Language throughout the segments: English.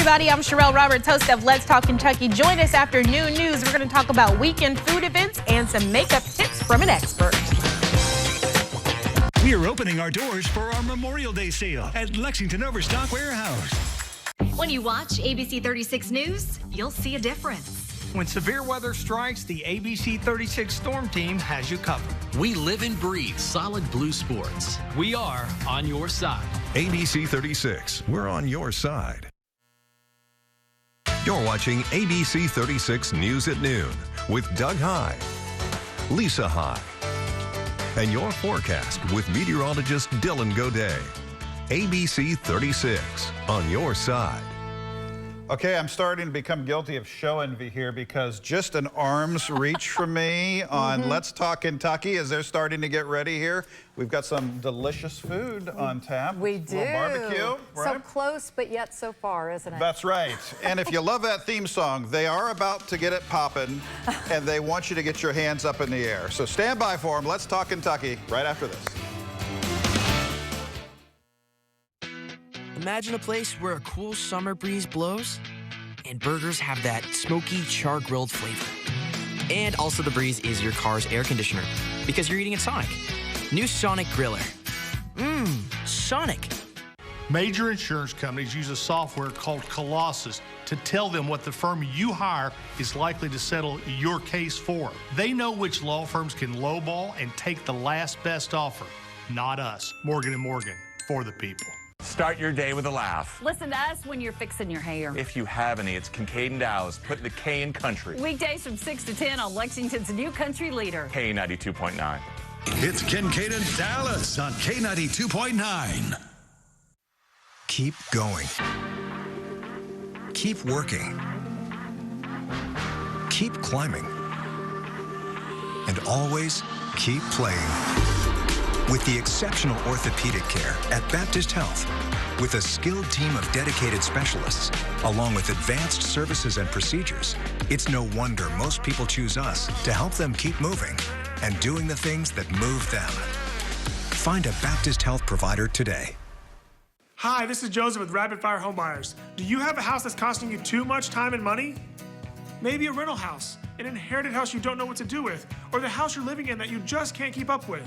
everybody. I'm Sherelle Roberts, host of Let's Talk Kentucky. Join us after noon news. We're going to talk about weekend food events and some makeup tips from an expert. We are opening our doors for our Memorial Day sale at Lexington Overstock Warehouse. When you watch ABC 36 News, you'll see a difference. When severe weather strikes, the ABC 36 Storm Team has you covered. We live and breathe solid blue sports. We are on your side. ABC 36, we're on your side. You're watching ABC 36 News at Noon with Doug High, Lisa High, and your forecast with meteorologist Dylan Godet. ABC 36, on your side. Okay, I'm starting to become guilty of show envy here because just an arm's reach from me on Let's Talk Kentucky as they're starting to get ready here. We've got some delicious food on tap. We do. Barbecue, right? So close, but yet so far, isn't it? That's right. And if you love that theme song, they are about to get it popping, and they want you to get your hands up in the air. So stand by for them. Let's Talk Kentucky right after this. Imagine a place where a cool summer breeze blows and burgers have that smoky char-grilled flavor. And also the breeze is your car's air conditioner because you're eating at Sonic. New Sonic Griller. Sonic. Major insurance companies use a software called Colossus to tell them what the firm you hire is likely to settle your case for. They know which law firms can lowball and take the last best offer. Not us. Morgan & Morgan, for the people. Start your day with a laugh. Listen to us when you're fixing your hair. If you have any, it's Kincaid and Dallas. Put the K in country. Weekdays from 6 to 10 on Lexington's new country leader. K92.9. It's Kincaid and Dallas on K92.9. Keep going. Keep working. Keep climbing. And always keep playing. With the exceptional orthopedic care at Baptist Health, with a skilled team of dedicated specialists, along with advanced services and procedures, it's no wonder most people choose us to help them keep moving and doing the things that move them. Find a Baptist Health provider today. Hi, this is Joseph with Rapid Fire Home Buyers. Do you have a house that's costing you too much time and money? Maybe a rental house, an inherited house you don't know what to do with, or the house you're living in that you just can't keep up with.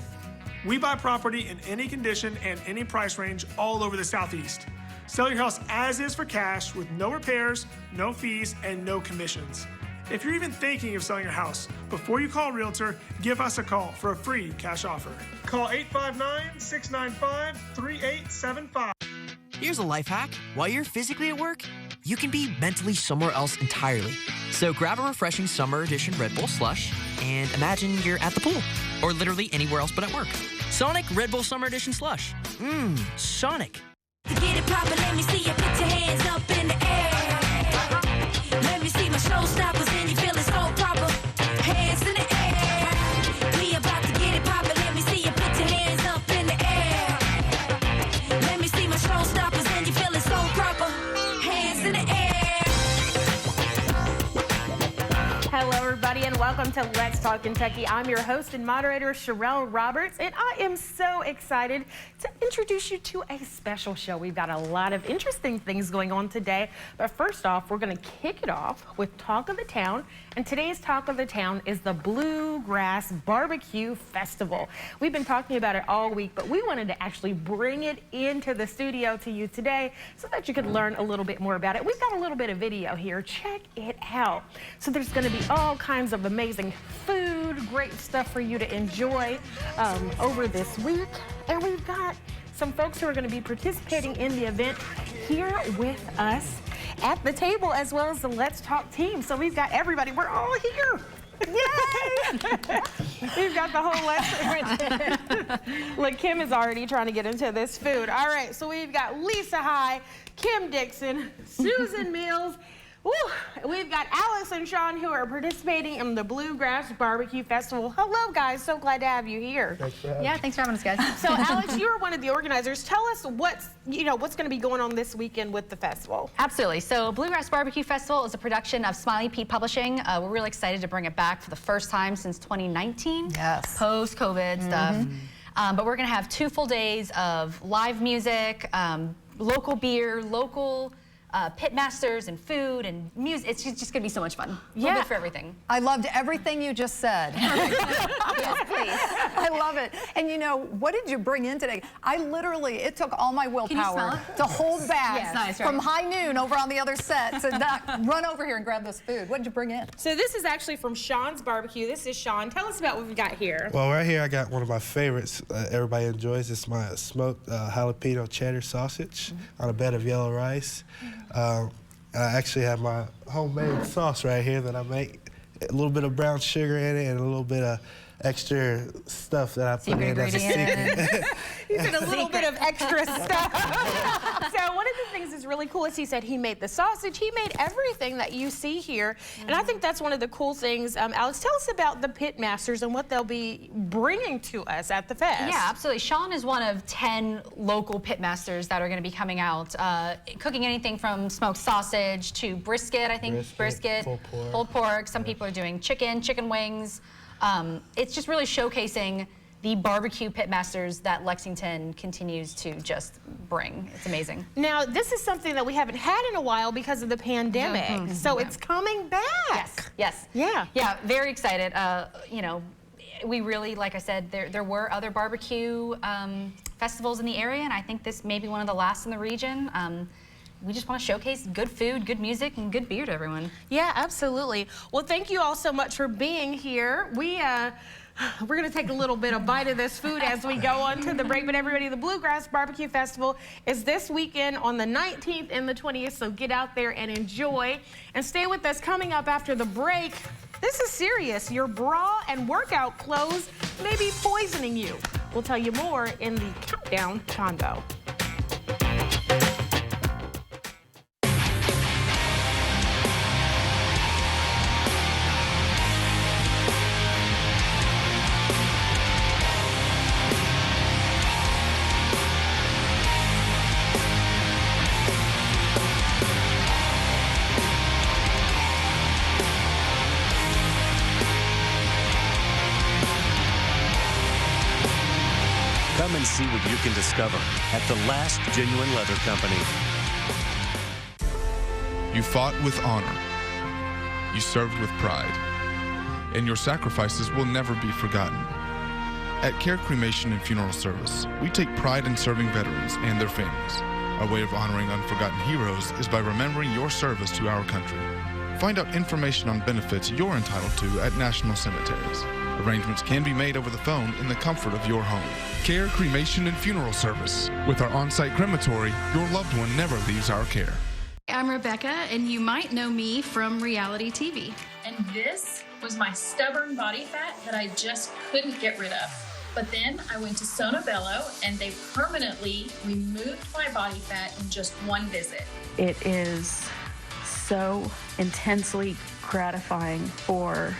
We buy property in any condition and any price range all over the Southeast. Sell your house as is for cash with no repairs, no fees, and no commissions. If you're even thinking of selling your house, before you call a realtor, give us a call for a free cash offer. Call 859-695-3875. Here's a life hack. While you're physically at work, you can be mentally somewhere else entirely. So grab a refreshing summer edition Red Bull slush and imagine you're at the pool or literally anywhere else but at work. Sonic Red Bull Summer Edition slush. Sonic. To get it poppin', let me see you put your hands up in the air. Let me see my showstoppers and you feelin' so proper. Hands in the air. We about to get it poppin', let me see you put your hands up in the air. Let me see my showstoppers and you feelin' so proper. Hands in the air. Hello, everybody, and welcome to Let's Talk Kentucky. I'm your host and moderator, Sherelle Roberts, and I am so excited to introduce you to a special show. We've got a lot of interesting things going on today, but first off, we're going to kick it off with Talk of the Town, and today's Talk of the Town is the Bluegrass Barbecue Festival. We've been talking about it all week, but we wanted to actually bring it into the studio to you today so that you could learn a little bit more about it. We've got a little bit of video here. Check it out. So there's going to be all kinds of amazing food, great stuff for you to enjoy over this week. And we've got some folks who are going to be participating in the event here with us at the table, as well as the Let's Talk team. So we've got everybody. We're all here. Yay! We've got the whole lesson. Look, Kim is already trying to get into this food. All right, so we've got Lisa High, Kim Dixon, Susan Mills. Woo. We've got Alice and Sean who are participating in the Bluegrass Barbecue Festival. Hello, guys. So glad to have you here. Thanks for having Yeah, thanks for having us, guys. So, Alex, you're one of the organizers. Tell us what's going to be going on this weekend with the festival. Absolutely. So Bluegrass Barbecue Festival is a production of Smiley Pete Publishing. We're really excited to bring it back for the first time since 2019. Yes. Post-COVID stuff. But we're going to have 2 full days of live music, local beer, local pit masters and food and music. It's just going to be so much fun. Yeah. Good for everything. I loved everything you just said. Yes, please. I love it. And you know, what did you bring in today? It took all my willpower to hold back from high noon over on the other set to not run over here and grab this food. What did you bring in? So this is actually from Sean's Barbecue. This is Sean. Tell us about what we got here. Well, right here I got one of my favorites everybody enjoys. It's my smoked jalapeno cheddar sausage on a bed of yellow rice. I actually have my homemade sauce right here that I make. A little bit of brown sugar in it and a little bit of extra stuff that I put in as a secret. He said a little bit of extra stuff. So one of the things that's really cool is he said he made the sausage. He made everything that you see here. And I think that's one of the cool things. Alex, tell us about the pit masters and what they'll be bringing to us at the fest. Yeah, absolutely. Sean is one of 10 local pit masters that are going to be coming out, cooking anything from smoked sausage to brisket, I think, brisket, pulled pork. Some people are doing chicken wings. It's just really showcasing the barbecue pit masters that Lexington continues to just bring. It's amazing. Now, this is something that we haven't had in a while because of the pandemic. So it's coming back. Yes. Yeah, very excited. You know, we really, like I said, there were other barbecue festivals in the area, and I think this may be one of the last in the region. We just want to showcase good food, good music, and good beer to everyone. Yeah, absolutely. Well, thank you all so much for being here. We're going to take a little bit of bite of this food as we go on to the break. But everybody, the Bluegrass Barbecue Festival is this weekend on the 19th and the 20th, so get out there and enjoy. And stay with us. Coming up after the break, this is serious. Your bra and workout clothes may be poisoning you. We'll tell you more in the Countdown Convo. Come and see what you can discover at the Last Genuine Leather Company. You fought with honor. You served with pride. And your sacrifices will never be forgotten. At Care Cremation and Funeral Service, we take pride in serving veterans and their families. Our way of honoring unforgotten heroes is by remembering your service to our country. Find out information on benefits you're entitled to at national cemeteries. Arrangements can be made over the phone in the comfort of your home. Care Cremation and Funeral Service. With our on-site crematory, your loved one never leaves our care. I'm Rebecca, and you might know me from reality TV. And this was my stubborn body fat that I just couldn't get rid of. But then I went to Sono Bello, and they permanently removed my body fat in just one visit. It is so intensely gratifying for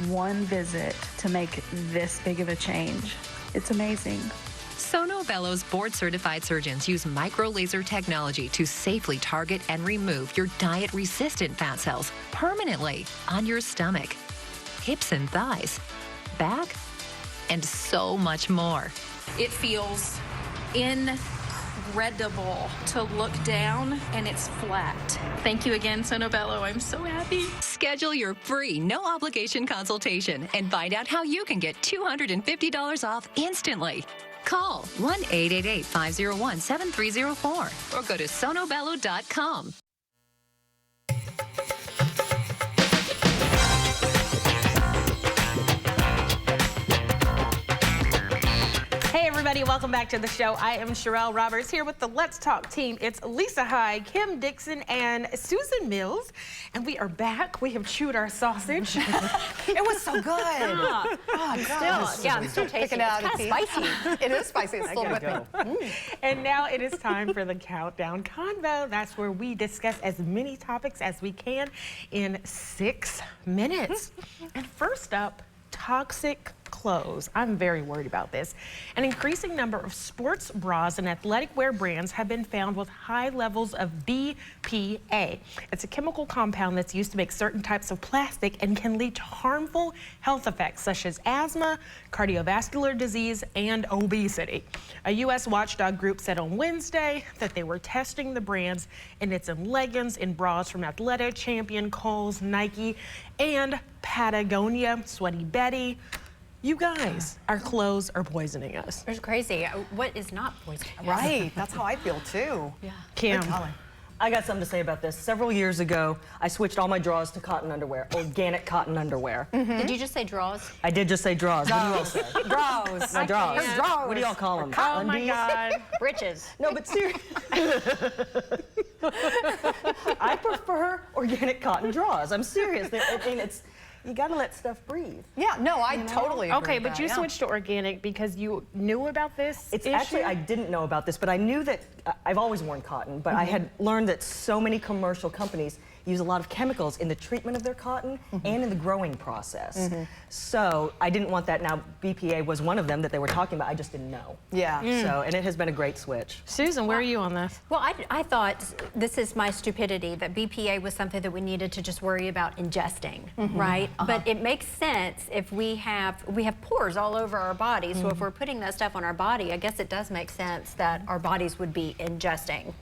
one visit to make this big of a change. It's amazing. Sono Bello's board-certified surgeons use micro-laser technology to safely target and remove your diet-resistant fat cells permanently on your stomach, hips and thighs, back, and so much more. It feels incredible to look down and it's flat. Thank you again, Sono Bello. I'm so happy. Schedule your free, no-obligation consultation and find out how you can get $250 off instantly. Call 1-888-501-7304 or go to sonobello.com. Hey everybody, welcome back to the show. I am Sherelle Roberts here with the Let's Talk team. It's Lisa High, Kim Dixon, and Susan Mills. And we are back. We have chewed our sausage. It was so good. I'm still tasting it. It's kind of spicy. It is spicy. It's still with me. And now it is time for the Countdown Convo. That's where we discuss as many topics as we can in 6 minutes. And first up, toxic clothes. I'm very worried about this. An increasing number of sports bras and athletic wear brands have been found with high levels of BPA. It's a chemical compound that's used to make certain types of plastic and can lead to harmful health effects such as asthma, cardiovascular disease, and obesity. A U.S. watchdog group said on Wednesday that they were testing the brands, and it's in leggings and bras from Athleta, Champion, Kohl's, Nike, and Patagonia, Sweaty Betty. You guys, our clothes are poisoning us. It's crazy. What is not poisoning us? Right, that's how I feel too. Yeah. Kim. I got something to say about this. Several years ago, I switched all my drawers to cotton underwear, organic cotton underwear. Did you just say draws? I did just say drawers. What do you all say? Draws. My drawers. Draws. What do y'all call them? Oh my God. Britches. No, but seriously. I prefer organic cotton drawers. I'm serious. I mean, you gotta let stuff breathe. Yeah, no, I totally agree. Okay, with but that, you yeah. switched to organic because you knew about this It's issue? actually, I didn't know about this, but I knew that I've always worn cotton, but I had learned that so many commercial companies use a lot of chemicals in the treatment of their cotton and in the growing process. So I didn't want that. Now, BPA was one of them that they were talking about. I just didn't know. Yeah. So, and it has been a great switch. Susan, where are you on this? Well, I thought, this is my stupidity, that BPA was something that we needed to just worry about ingesting, right? But it makes sense if we have pores all over our body, so if we're putting that stuff on our body, I guess it does make sense that our bodies would be ingesting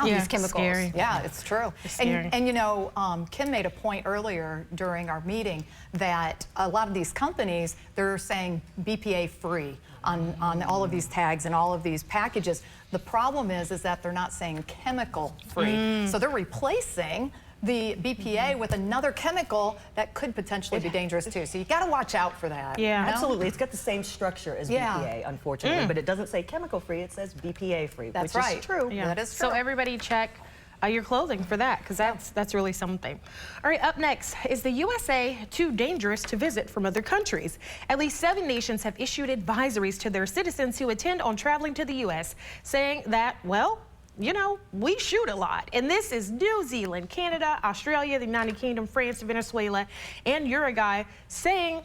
these chemicals. Scary. Yeah, it's true. And you know, Kim made a point earlier during our meeting that a lot of these companies, they're saying BPA free on all of these tags and all of these packages. The problem is that they're not saying chemical free. So they're replacing the BPA with another chemical that could potentially be dangerous too. So you got to watch out for that. Yeah, you know? absolutely. It's got the same structure as BPA, unfortunately, but it doesn't say chemical free. It says BPA free, That's which right. is true. Yeah. That is true. So everybody check your clothing for that, because that's really something. All right, up next, is the USA too dangerous to visit from other countries? At least 7 nations have issued advisories to their citizens who intend on traveling to the U.S., saying that, well, you know, we shoot a lot. And this is New Zealand, Canada, Australia, the United Kingdom, France, Venezuela, and Uruguay saying,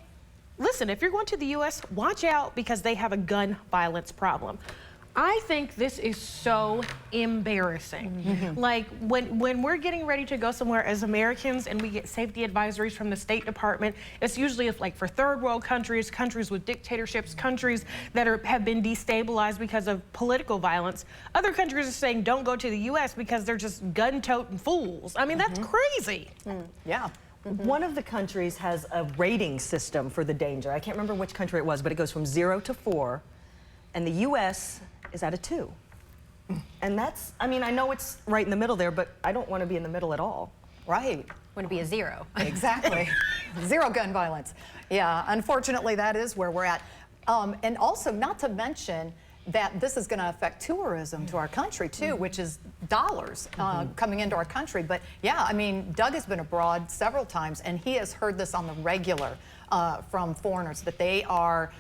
listen, if you're going to the U.S., watch out because they have a gun violence problem. I think this is so embarrassing. Like when we're getting ready to go somewhere as Americans and we get safety advisories from the State Department, it's usually like for third world countries, countries with dictatorships, countries that have been destabilized because of political violence. Other countries are saying don't go to the U.S. because they're just gun-toting fools. I mean, that's crazy. Yeah. One of the countries has a rating system for the danger. I can't remember which country it was, but it goes from 0 to 4, and the U.S. is at a 2. And that's, I mean, I know it's right in the middle there, but I don't want to be in the middle at all. Right. Want to be a 0. Exactly. 0 gun violence. Yeah, unfortunately, that is where we're at. And also, not to mention that this is going to affect tourism to our country, too, which is dollars coming into our country. But yeah, I mean, Doug has been abroad several times, and he has heard this on the regular from foreigners, that they are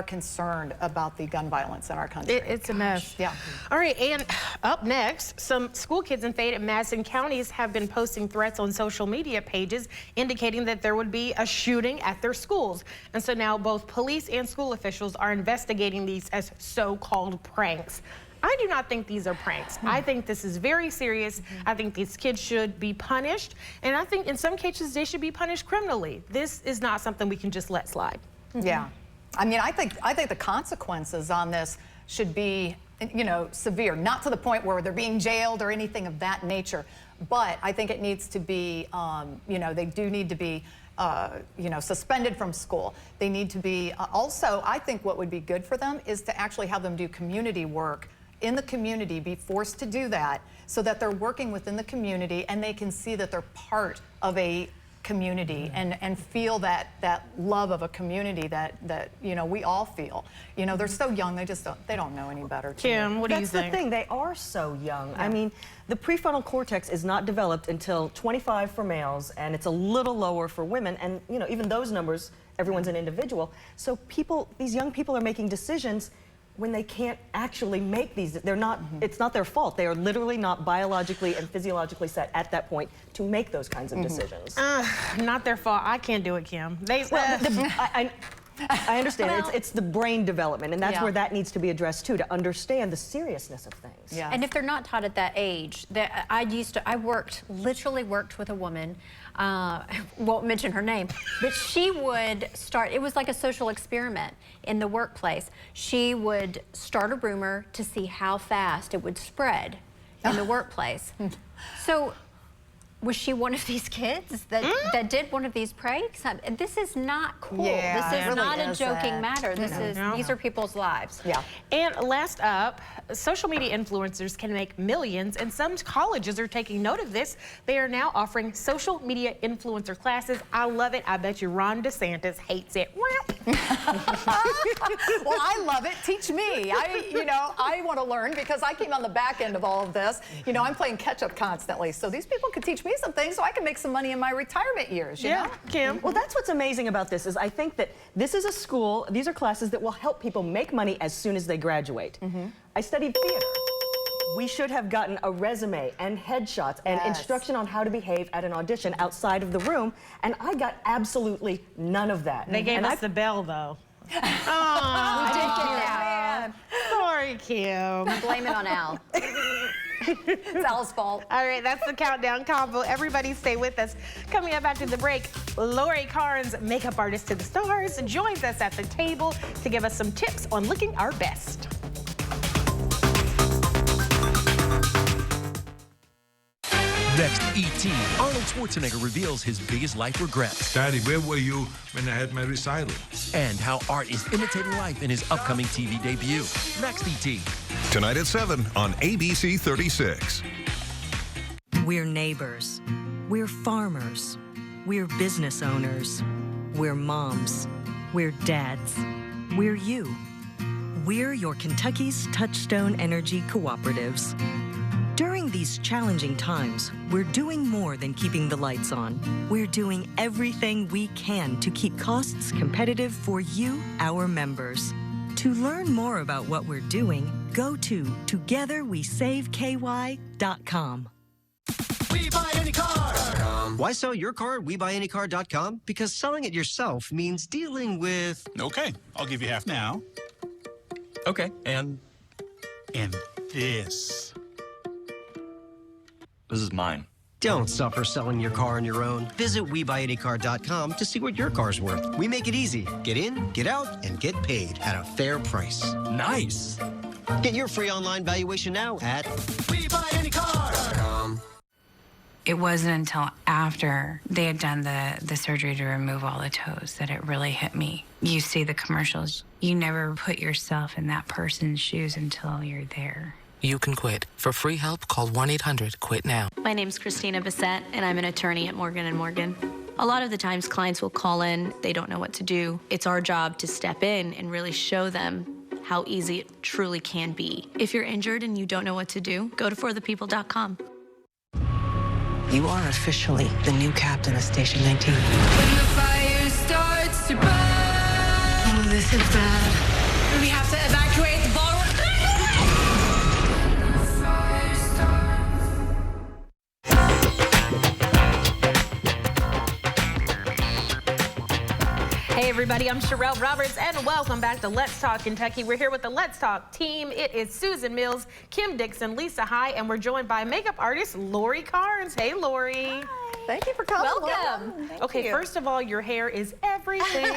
concerned about the gun violence in our country. It's a mess. Yeah. All right, and up next, some school kids in Fayette and Madison counties have been posting threats on social media pages indicating that there would be a shooting at their schools. And so now both police and school officials are investigating these as so-called pranks. I do not think these are pranks. I think this is very serious. I think these kids should be punished. And I think in some cases they should be punished criminally. This is not something we can just let slide. Yeah. I mean, I think the consequences on this should be, you know, severe, not to the point where they're being jailed or anything of that nature, but I think it needs to be, you know, they do need to be, you know, suspended from school. They need to be, also, I think what would be good for them is to actually have them do community work in the community, be forced to do that so that they're working within the community and they can see that they're part of a community and feel that love of a community that you know we all feel. You know, they're so young, they don't know any better. Kim, what do you think? That's the thing, they are so young. Yeah. I mean, the prefrontal cortex is not developed until 25 for males, and it's a little lower for women, and you know, even those numbers, everyone's an individual. So these young people are making decisions when they can't actually make these. They're not, it's not their fault. They are literally not biologically and physiologically set at that point to make those kinds of decisions. Not their fault. I can't do it, Kim. I understand. Well, it's the brain development, and that's Yeah. where that needs to be addressed too, to understand the seriousness of things. Yeah. And if they're not taught at that age, literally worked with a woman, won't mention her name, but she would start, it was like a social experiment in the workplace. She would start a rumor to see how fast it would spread in the workplace. So, was she one of these kids that did one of these pranks? This is not cool. Yeah, this is it not really a joking isn't. matter. These are people's lives. Yeah. And last up, social media influencers can make millions, and some colleges are taking note of this. They are now offering social media influencer classes. I love it. I bet you Ron DeSantis hates it. Well, I love it. Teach me. I want to learn because I came on the back end of all of this. I'm playing catch up constantly. So these people could teach me some things so I can make some money in my retirement years. You know? Kim. Well, that's what's amazing about this is I think that this is a school, these are classes that will help people make money as soon as they graduate. I studied theater. We should have gotten a resume and headshots and instruction on how to behave at an audition outside of the room, and I got absolutely none of that. They gave us the bell, though. Oh, we did get that. Sorry, Kim. Blame it on Al. It's Al's fault. All right, that's the countdown combo. Everybody stay with us. Coming up after the break, Lori Carnes, makeup artist to the stars, joins us at the table to give us some tips on looking our best. Next, E.T. Arnold Schwarzenegger reveals his biggest life regrets. Daddy, where were you when I had my recital? And how art is imitating life in his upcoming TV debut. Next, E.T. Tonight at 7 on ABC 36. We're neighbors. We're farmers. We're business owners. We're moms. We're dads. We're you. We're your Kentucky's Touchstone Energy Cooperatives. During these challenging times, we're doing more than keeping the lights on. We're doing everything we can to keep costs competitive for you, our members. To learn more about what we're doing, go to togetherwesaveky.com. We buy any car. Why sell your car at WeBuyAnyCar.com? Because selling it yourself means dealing with... Okay, I'll give you half now. Okay, and this. This is mine. Don't suffer selling your car on your own. Visit WeBuyAnyCar.com to see what your car's worth. We make it easy. Get in, get out, and get paid at a fair price. Nice. Get your free online valuation now at WeBuyAnyCar.com. It wasn't until after they had done the surgery to remove all the toes that it really hit me. You see the commercials. You never put yourself in that person's shoes until you're there. You can quit. For free help, call 1-800-QUIT-NOW. My name's Christina Bissett, and I'm an attorney at Morgan & Morgan. A lot of the times clients will call in, they don't know what to do. It's our job to step in and really show them how easy it truly can be. If you're injured and you don't know what to do, go to forthepeople.com. You are officially the new captain of Station 19. When the fire starts to burn. Oh, this is bad. We have to evacuate the bottle. Hey everybody, I'm Sherelle Roberts and welcome back to Let's Talk Kentucky. We're here with the Let's Talk team. It is Susan Mills, Kim Dixon, Lisa High, and we're joined by makeup artist Lori Carnes. Hey Lori. Hi. Thank you for coming. Welcome. Okay, first of all, your hair is everything.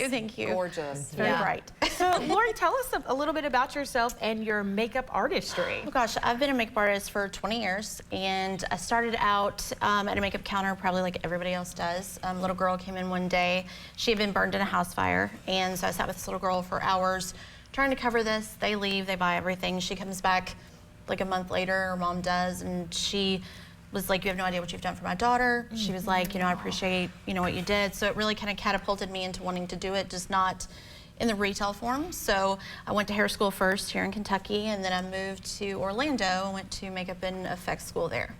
Thank you. Gorgeous. Very bright. So Lori, tell us a little bit about yourself and your makeup artistry. Oh gosh, I've been a makeup artist for 20 years, and I started out at a makeup counter probably like everybody else does. A little girl came in one day. She had been burned in a house fire, and so I sat with this little girl for hours trying to cover this. They leave, they buy everything. She comes back like a month later, her mom does, and she was like, you have no idea what you've done for my daughter. She was like, I appreciate, what you did. So it really kind of catapulted me into wanting to do it, just not in the retail form. So I went to hair school first here in Kentucky, and then I moved to Orlando and went to makeup and effects school there.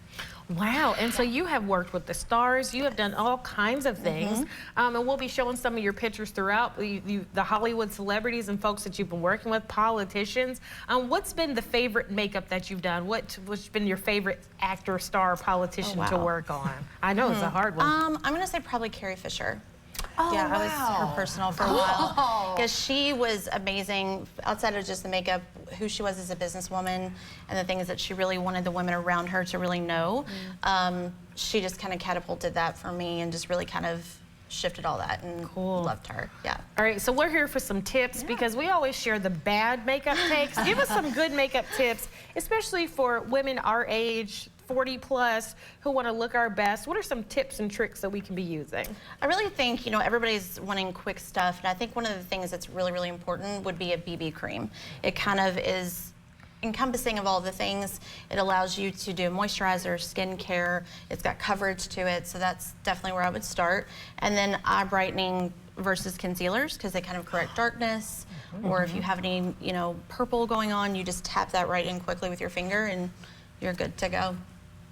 Wow, and so you have worked with the stars, you have done all kinds of things, and we'll be showing some of your pictures throughout, the Hollywood celebrities and folks that you've been working with, politicians. What's been the favorite makeup that you've done? What's been your favorite actor, star, politician to work on? I know it's a hard one. I'm gonna say probably Carrie Fisher. Oh, yeah, I was wow. her personal for a while. Because she was amazing outside of just the makeup, who she was as a businesswoman, and the things that she really wanted the women around her to really know. She just kind of catapulted that for me and just really kind of shifted all that and loved her. Yeah. All right, so we're here for some tips because we always share the bad makeup takes. Give us some good makeup tips, especially for women our age, 40 plus, who want to look our best. What are some tips and tricks that we can be using? I really think, you know, everybody's wanting quick stuff, and I think one of the things that's really, really important would be a BB cream. It kind of is encompassing of all the things. It allows you to do moisturizer, skincare. It's got coverage to it, so that's definitely where I would start. And then eye brightening versus concealers, because they kind of correct darkness. Or if you have any, you know, purple going on, you just tap that right in quickly with your finger, and you're good to go.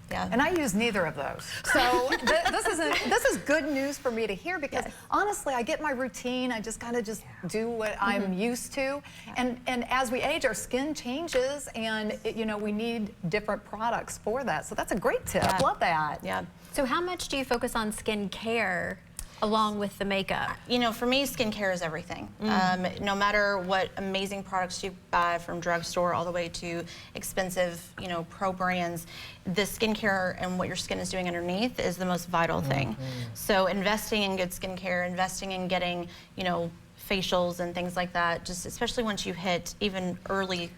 Yeah. And I use neither of those. So this is good news for me to hear because honestly, I get my routine. I just kind of do what I'm used to. And as we age, our skin changes, and you know, we need different products for that. So that's a great tip. Yeah. Love that. Yeah. So how much do you focus on skincare along with the makeup? You know, for me, skincare is everything. No matter what amazing products you buy from drugstore all the way to expensive, you know, pro brands, the skincare and what your skin is doing underneath is the most vital thing. So investing in good skincare, investing in getting, you know, facials and things like that, just especially once you hit even late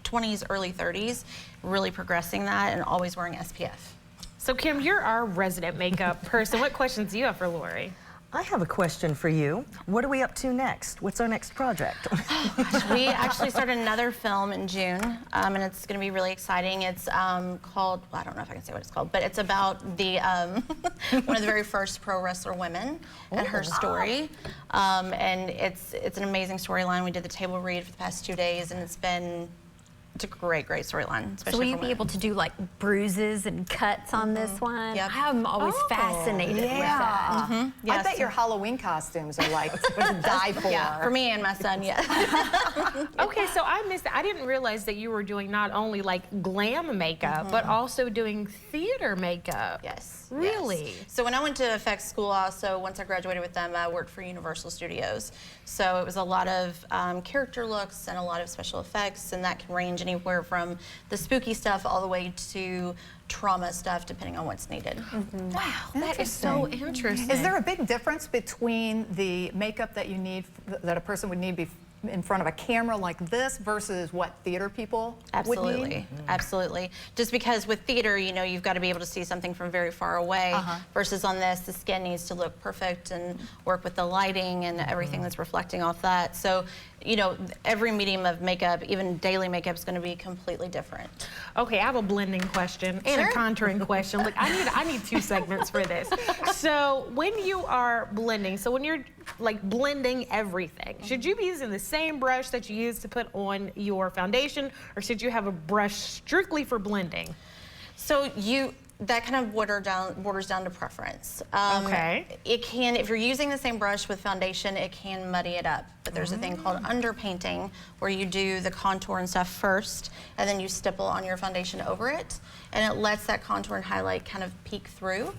20s, early 30s, really progressing that and always wearing SPF. So Kim, you're our resident makeup person. What questions do you have for Lori? I have a question for you. What are we up to next? What's our next project? We actually started another film in June, and it's going to be really exciting. It's called, well, I don't know if I can say what it's called, but it's about the one of the very first pro wrestler women and her story. And it's an amazing storyline. We did the table read for the past 2 days, and it's a great, great storyline. So will you be able to do like bruises and cuts on this one? Yep. I'm always fascinated with that. I bet your Halloween costumes are like to die for. Yeah, for me and my son, yeah. Okay, so I missed it. I didn't realize that you were doing not only like glam makeup, but also doing theater makeup. Yes. Really? Yes. So when I went to effects school also, once I graduated with them, I worked for Universal Studios. So it was a lot of character looks and a lot of special effects, and that can range anywhere from the spooky stuff all the way to trauma stuff, depending on what's needed. Wow, that is so interesting. Is there a big difference between the makeup that you need, that a person would need in front of a camera like this versus what theater people would need? Absolutely. Just because with theater, you know, you've got to be able to see something from very far away versus on this, the skin needs to look perfect and work with the lighting and everything that's reflecting off that. So, you know, every medium of makeup, even daily makeup, is going to be completely different. Okay, I have a blending question and a contouring question. Look, I need 2 segments for this. So when you are blending, so when you're like blending everything, should you be using the same brush that you use to put on your foundation, or should you have a brush strictly for blending? So that kind of borders down to preference. Okay. It can, if you're using the same brush with foundation, it can muddy it up. But there's a thing called underpainting, where you do the contour and stuff first, and then you stipple on your foundation over it, and it lets that contour and highlight kind of peek through.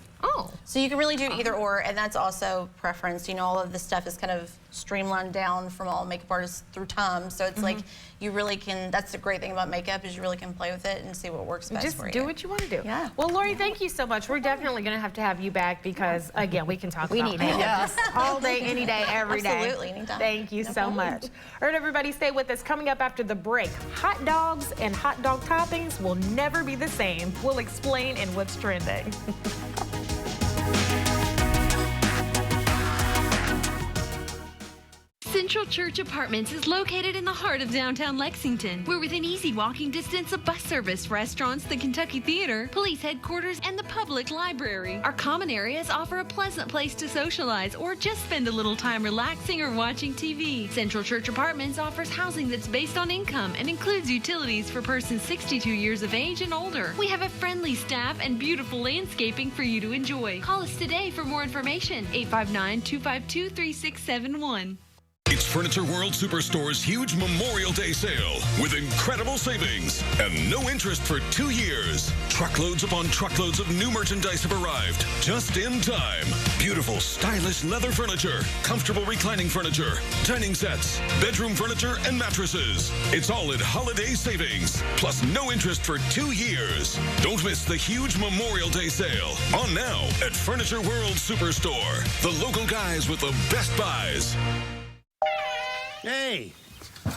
So you can really do either or, and that's also preference. You know, all of this stuff is kind of streamlined down from all makeup artists through time. So it's like you really can, that's the great thing about makeup, is you really can play with it and see what works best for you. Just do what you want to do. Yeah. Well, Lori, thank you so much. We're definitely going to have you back because, again, we can talk about need makeup all day, any day, every day. Absolutely, anytime. Thank you so much. All right, everybody, stay with us. Coming up after the break, hot dogs and hot dog toppings will never be the same. We'll explain in what's trending. Central Church Apartments is located in the heart of downtown Lexington. We're within easy walking distance of bus service, restaurants, the Kentucky Theater, police headquarters, and the public library. Our common areas offer a pleasant place to socialize or just spend a little time relaxing or watching TV. Central Church Apartments offers housing that's based on income and includes utilities for persons 62 years of age and older. We have a friendly staff and beautiful landscaping for you to enjoy. Call us today for more information. 859-252-3671. It's Furniture World Superstore's huge Memorial Day sale with incredible savings and no interest for 2 years. Truckloads upon truckloads of new merchandise have arrived just in time. Beautiful, stylish leather furniture, comfortable reclining furniture, dining sets, bedroom furniture, and mattresses. It's all at holiday savings, plus no interest for 2 years. Don't miss the huge Memorial Day sale on now at Furniture World Superstore. The local guys with the best buys. Hey,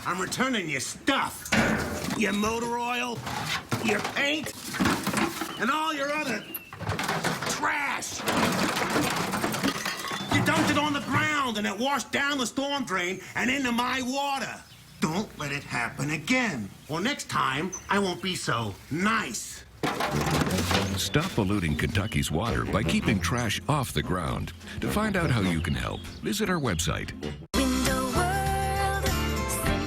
I'm returning your stuff. Your motor oil, your paint, and all your other trash. You dumped it on the ground and it washed down the storm drain and into my water. Don't let it happen again. Or next time, I won't be so nice. Stop polluting Kentucky's water by keeping trash off the ground. To find out how you can help, visit our website.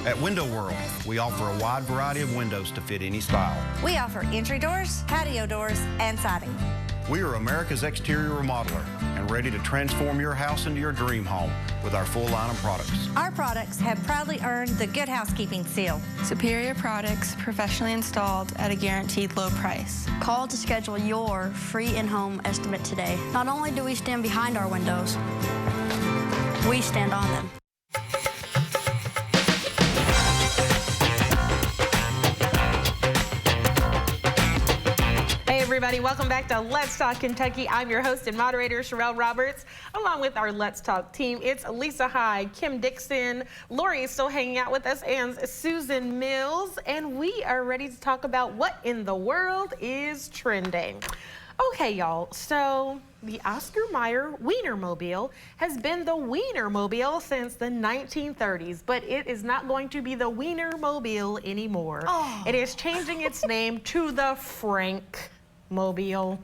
At Window World, we offer a wide variety of windows to fit any style. We offer entry doors, patio doors, and siding. We are America's exterior remodeler and ready to transform your house into your dream home with our full line of products. Our products have proudly earned the Good Housekeeping seal. Superior products professionally installed at a guaranteed low price. Call to schedule your free in-home estimate today. Not only do we stand behind our windows, we stand on them. Everybody, welcome back to Let's Talk Kentucky. I'm your host and moderator, Sherelle Roberts, along with our Let's Talk team. It's Lisa High, Kim Dixon, Lori is still hanging out with us, and Susan Mills, and we are ready to talk about what in the world is trending. Okay, y'all, so the Oscar Mayer Wienermobile has been the Wienermobile since the 1930s, but it is not going to be the Wienermobile anymore. Oh. It is changing its name to the Frank Mobile.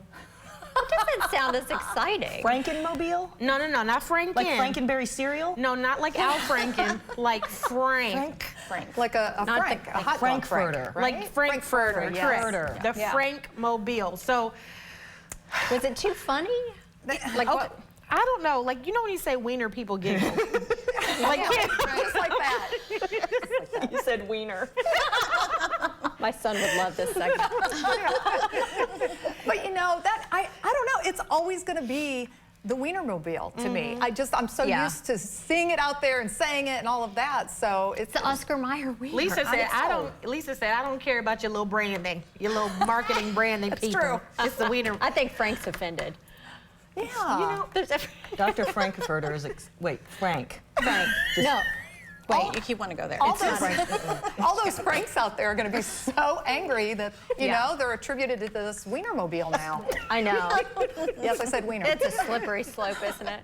That doesn't sound as exciting. Frankenmobile? No, not Franken. Like Frankenberry cereal? No, not like Al Franken. Like Frank. Like a Frank, a hot dog Frankfurter. Frank, right? Like Frankfurter, Yes. correct. The Frank Mobile. So, was it too funny? Like what? I don't know. Like, you know when you say wiener, people giggle. Like, just like that. You said wiener. My son would love this segment. But you know, that I don't know. It's always going to be the Wienermobile to me. I'm so used to seeing it out there and saying it and all of that. So it's the Oscar Mayer Wiener. Lisa said, I don't care about your little branding, your little marketing branding That's people. true. It's the Wiener. I think Frank's offended. Yeah. You know, there's Dr. Frankfurter is, wait, Frank. Frank. No. Wait, you keep wanting to go there. All those Franks out there are going to be so angry that, you know, they're attributed to this Wienermobile now. I know. Yes, I said wiener. It's a slippery slope, isn't it?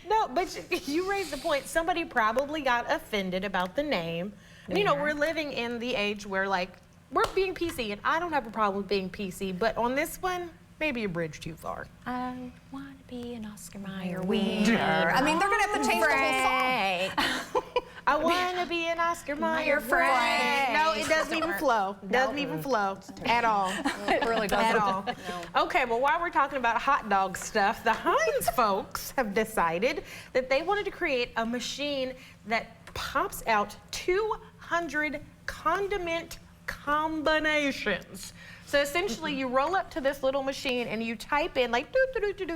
No, but you raised the point. Somebody probably got offended about the name. And, you know, we're living in the age where, like, we're being PC, and I don't have a problem with being PC, but on this one, maybe a bridge too far. I want to be an Oscar Mayer Wiener. I mean, they're going to have to change the whole song. I want to be an Oscar Mayer Frank. No, it doesn't even flow. Doesn't even flow at all. It really doesn't. At all. No. Okay, well, while we're talking about hot dog stuff, the Heinz folks have decided that they wanted to create a machine that pops out 200 condiment combinations. So essentially, you roll up to this little machine and you type in like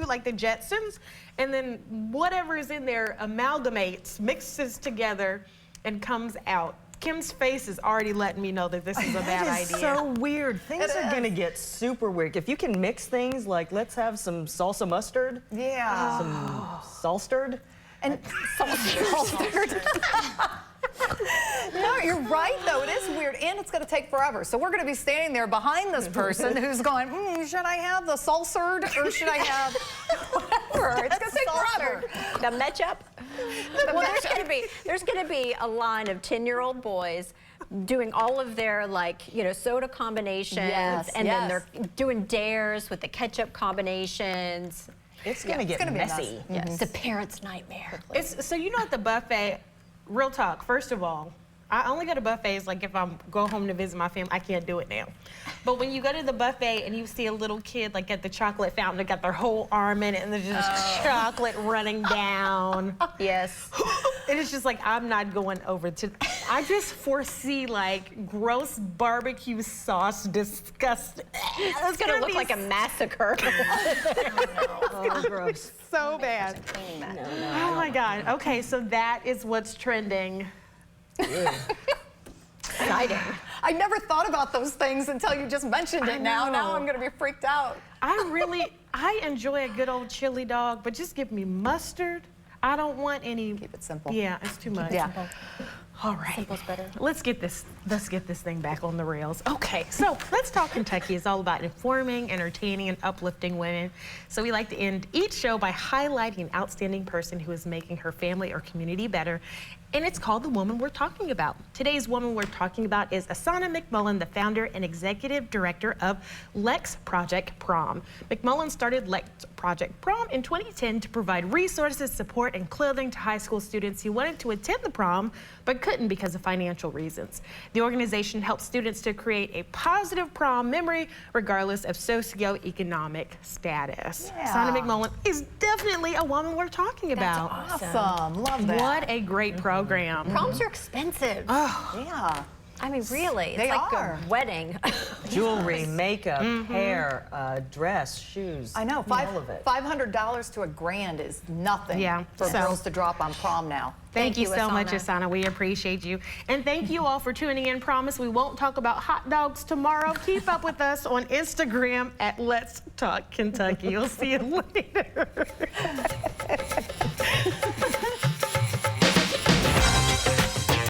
like the Jetsons, and then whatever is in there amalgamates, mixes together, and comes out. Kim's face is already letting me know that this is a bad idea. That is so weird. Things are going to get super weird. If you can mix things like, let's have some salsa mustard. Yeah. Some salstard. And salstard. No, you're right, though. It is weird, and it's going to take forever. So we're going to be standing there behind this person who's going, should I have the salsard or should I have whatever? It's going to take forever. The matchup? Well, there's going to be a line of 10-year-old boys doing all of their, like, you know, soda combinations, and then they're doing dares with the ketchup combinations. It's going to get messy. Yes. It's a parent's nightmare. So you know at the buffet, real talk, first of all, I only go to buffets like if I'm go home to visit my family. I can't do it now. But when you go to the buffet and you see a little kid like at the chocolate fountain, they got their whole arm in it and there's just chocolate running down. Yes. And it's just like, I'm not going over to, I just foresee like gross barbecue sauce, disgusting. It's gonna look like a massacre. Oh, gross. So bad. Oh my God. Okay, so that is what's trending. Exciting. I never thought about those things until you just mentioned it now. Now I'm going to be freaked out. I enjoy a good old chili dog, but just give me mustard. I don't want any. Keep it simple. Yeah, it's too much. Yeah. All right. Simple's better. Let's get this thing back on the rails. Okay, so Let's Talk Kentucky is all about informing, entertaining, and uplifting women. So we like to end each show by highlighting an outstanding person who is making her family or community better. And it's called The Woman We're Talking About. Today's woman we're talking about is Asana McMullen, the founder and executive director of Lex Project Prom. McMullen started Lex Project Prom in 2010 to provide resources, support, and clothing to high school students who wanted to attend the prom but couldn't because of financial reasons. The organization helps students to create a positive prom memory regardless of socioeconomic status. Yeah. Asana McMullen is definitely a woman we're talking about. That's awesome. Love that. What a great program. Proms are expensive. Oh, yeah. I mean, really, it's They like are. a wedding. Jewelry, makeup, hair, dress, shoes. I know. All of it. $500 to $1,000 is nothing for so- girls to drop on prom now. Thank you so Asana. much, Asana. We appreciate you. And thank you all for tuning in. Promise we won't talk about hot dogs tomorrow. Keep up with us on Instagram at Let's Talk Kentucky. We'll see you later.